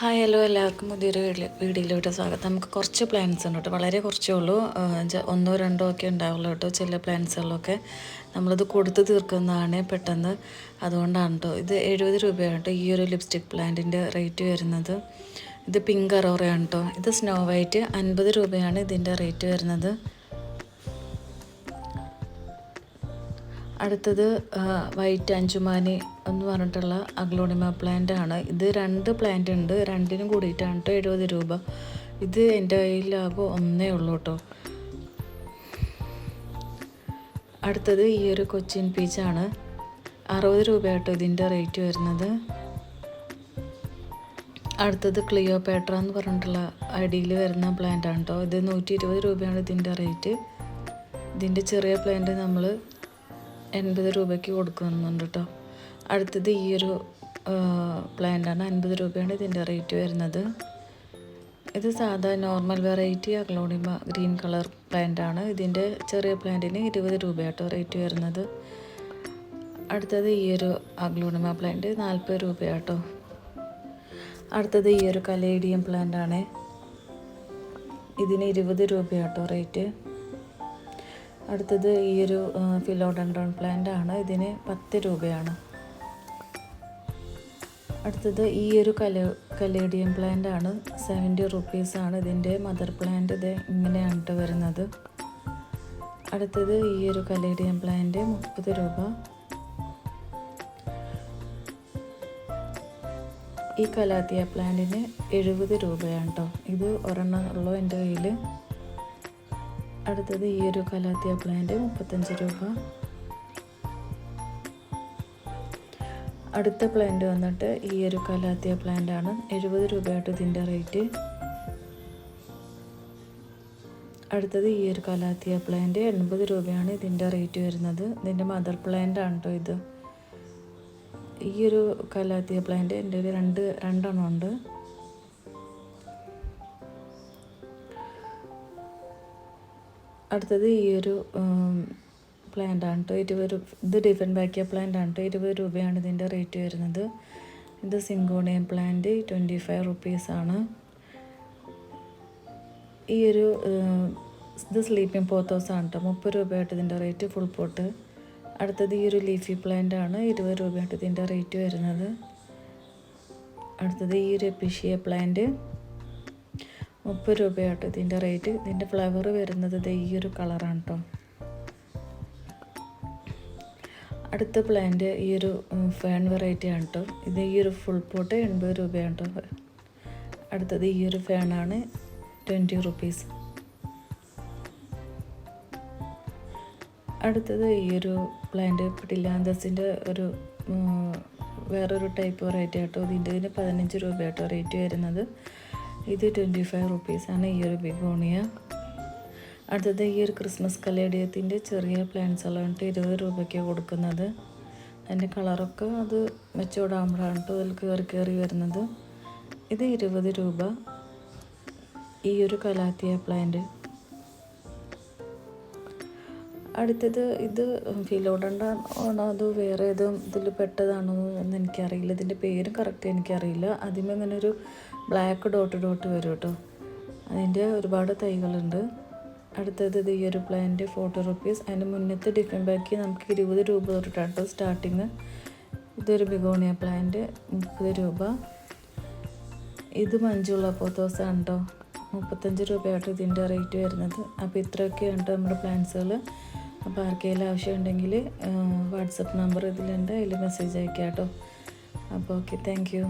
Hi hello എല്ലാവർക്കും പുതിയൊരു വീഡിയോയിലോട്ട് സ്വാഗതം. നമുക്ക് കുറച്ച് പ്ലാൻസ് ഉണ്ട് കേട്ടോ, വളരെ കുറച്ചേ ഉള്ളൂ. ഒന്നോ രണ്ടോ ഒക്കെ ഉണ്ടാവുള്ളൂ കേട്ടോ. ചില പ്ലാൻസുകളൊക്കെ നമ്മളിത് കൊടുത്ത് തീർക്കുന്നതാണ് പെട്ടെന്ന്, അതുകൊണ്ടാണ് കേട്ടോ. ഇത് 70 രൂപയാണ് കേട്ടോ ഈ ഒരു ലിപ്സ്റ്റിക് പ്ലാന്റിൻ്റെ റേറ്റ് വരുന്നത്. ഇത് പിങ്ക് അറോറയാണ് കേട്ടോ. ഇത് സ്നോ വൈറ്റ് 50 രൂപയാണ് ഇതിൻ്റെ റേറ്റ് വരുന്നത്. അടുത്തത് വൈറ്റ് അഞ്ചുമാനി എന്ന് പറഞ്ഞിട്ടുള്ള അഗ്ലോണിമ പ്ലാന്റ് ആണ്. ഇത് 2 പ്ലാന്റ് ഉണ്ട്, രണ്ടിനും കൂടിയിട്ടാണ് കേട്ടോ 70 രൂപ. ഇത് എൻ്റെ കയ്യിലാകെ ഒന്നേ ഉള്ളൂ കേട്ടോ. അടുത്തത് ഈ ഒരു കൊച്ചിൻ പീച്ചാണ്, 60 രൂപ കേട്ടോ ഇതിൻ്റെ റേറ്റ് വരുന്നത്. അടുത്തത് ക്ലിയോപാട്ര എന്ന് പറഞ്ഞിട്ടുള്ള അടിയിൽ വരുന്ന പ്ലാന്റ് ആണ് കേട്ടോ. ഇത് 120 രൂപയാണ് ഇതിൻ്റെ റേറ്റ്. ഇതിൻ്റെ ചെറിയ പ്ലാന്റ് നമ്മൾ 80 രൂപയ്ക്ക് കൊടുക്കുന്നുണ്ട് കേട്ടോ. അടുത്തത് ഈ ഒരു പ്ലാന്റാണ്, 50 രൂപയാണ് ഇതിൻ്റെ റേറ്റ് വരുന്നത്. ഇത് സാധാ normal variety aglaonema green colour പ്ലാന്റാണ്. ഇതിൻ്റെ ചെറിയ പ്ലാന്റിന് 20 രൂപ കേട്ടോ റേറ്റ് വരുന്നത്. അടുത്തത് ഈ ഒരു അഗ്ലോണിമ പ്ലാന്റ് 40 രൂപ കേട്ടോ. അടുത്തത് ഈ ഒരു കലേഡിയം പ്ലാന്റാണ്, ഇതിന് 20 രൂപ കേട്ടോ റേറ്റ്. അടുത്തത് ഈ ഒരു ഫിലോഡൻഡ്രോൺ പ്ലാന്റ് ആണ്, ഇതിന് 10 രൂപയാണ്. അടുത്തത് ഈ ഒരു കലേഡിയം പ്ലാന്റ് ആണ്, 70 റുപ്പീസാണ് ഇതിൻ്റെ മദർ പ്ലാന്റ്. ഇത് ഇങ്ങനെയാണ് വരുന്നത്. അടുത്തത് ഈ ഒരു കലേഡിയം പ്ലാന്റ് 30 രൂപ. ഈ കലാത്തിയ പ്ലാന്റിന് 70 രൂപയാണ് കേട്ടോ. ഇത് ഒരെണ്ണം ഉള്ളൂ എൻ്റെ കയ്യിൽ. അടുത്തത് ഈ ഒരു കലാത്തിയ പ്ലാന്റ് 35 രൂപ. അടുത്ത പ്ലാന്റ് വന്നിട്ട് ഈ ഒരു കലാത്തിയ പ്ലാന്റ് ആണ്, 70 രൂപയായിട്ട് ഇതിൻ്റെ റേറ്റ്. അടുത്തത് ഈ ഒരു കലാത്തിയ പ്ലാന്റ് 80 രൂപയാണ് ഇതിൻ്റെ റേറ്റ് വരുന്നത്. ഇതിൻ്റെ മദർ പ്ലാന്റ് ആണ് കേട്ടോ ഇത്. ഈ ഒരു കലാത്തിയ പ്ലാന്റ് എൻ്റെ ഒരു രണ്ടെണ്ണം ഉണ്ട്. അടുത്തത് ഈ ഒരു പ്ലാന്റ് ആണ് കേട്ടോ, 20 രൂപ. ഇത് ഡിഫൻ ബാക്കിയ പ്ലാന്റ് ആണ് കേട്ടോ, 20 രൂപയാണ് ഇതിൻ്റെ റേറ്റ് വരുന്നത്. ഇത് സിങ്കോണിയം പ്ലാന്റ് 25 റുപ്പീസാണ്. ഈ ഒരു ഇത് സ്ലീപ്പിംഗ് പോത്തോസ് ആണ് കേട്ടോ, 30 രൂപയായിട്ട് ഇതിൻ്റെ റേറ്റ് ഫുൾ പോട്ട്. അടുത്തത് ഈ ഒരു ലീഫി പ്ലാന്റ് ആണ്, 20 രൂപയായിട്ട് ഇതിൻ്റെ റേറ്റ് വരുന്നത്. അടുത്തത് ഈ ഒരു എപ്പിഷ്യ പ്ലാന്റ് 30 രൂപയാട്ടോ ഇതിൻ്റെ റേറ്റ്. ഇതിൻ്റെ ഫ്ലവർ വരുന്നത് ഈ ഒരു കളറാണ് കേട്ടോ. അടുത്ത പ്ലാന്റ് ഈ ഒരു ഫേൺ വെറൈറ്റി ആണ് കേട്ടോ. ഇത് ഈ ഒരു ഫുൾ പോട്ട് 80 രൂപയാണ് കേട്ടോ. അടുത്തത് ഈ ഒരു ഫേണാണ്, 20 റുപ്പീസ്. അടുത്തത് ഈ ഒരു പ്ലാന്റ് പിടിലാന്തസിൻ്റെ ഒരു വേറൊരു ടൈപ്പ് വെറൈറ്റി ആട്ടോ. ഇതിന് 15 രൂപയാട്ടോ റേറ്റ് വരുന്നത്. ഇത് 25 റുപ്പീസാണ് ഈ ഒരു ബിഗോണിയ. അടുത്തത് ഈ ഒരു ക്രിസ്മസ് കലേഡിയത്തിൻ്റെ ചെറിയ പ്ലാന്റ്സ് എല്ലാം 20 രൂപയ്ക്ക് കൊടുക്കുന്നത്. അതിൻ്റെ കളറൊക്കെ അത് മെച്ചോടാകുമ്പോഴാണ് കേട്ടോ അതിൽ കയറി വരുന്നത്. ഇത് 20 രൂപ. ഈ ഒരു കലാത്തിയ പ്ലാന്റ്. അടുത്തത് ഇത് ഫിലോഡൻഡ്രോണാണോ അത് വേറെ ഏതും ഇതിൽ പെട്ടതാണോ എന്ന് എനിക്കറിയില്ല. ഇതിൻ്റെ പേര് കറക്റ്റ് എനിക്കറിയില്ല. ആദ്യമേ ഇങ്ങനെ ഒരു ബ്ലാക്ക് ഡോട്ട് വരും കേട്ടോ. അതിൻ്റെ ഒരുപാട് തൈകളുണ്ട്. അടുത്തത് ഈ ഒരു പ്ലാന്റ് 40 റുപ്പീസ്. അതിന് മുന്നത്തെ ഡിഫൻ ബാക്കി നമുക്ക് 20 രൂപ തൊട്ടിട്ടാട്ടോ സ്റ്റാർട്ടിങ്. ഇതൊരു ബിഗോണിയ പ്ലാന്റ് 30 രൂപ. ഇത് മഞ്ജുള പോത്തോസാണ് കേട്ടോ, 35 രൂപയായിട്ട് ഇതിൻ്റെ റേറ്റ് വരുന്നത്. അപ്പോൾ ഇത്രയൊക്കെയാണ് കേട്ടോ നമ്മുടെ പ്ലാന്റ്സുകൾ. അപ്പോൾ ആർക്കെങ്കിലും ആവശ്യമുണ്ടെങ്കിൽ വാട്സപ്പ് നമ്പർ ഇതിലുണ്ട്, അതിൽ മെസ്സേജ് അയക്കാം കേട്ടോ. അപ്പോൾ ഓക്കെ, താങ്ക് യു.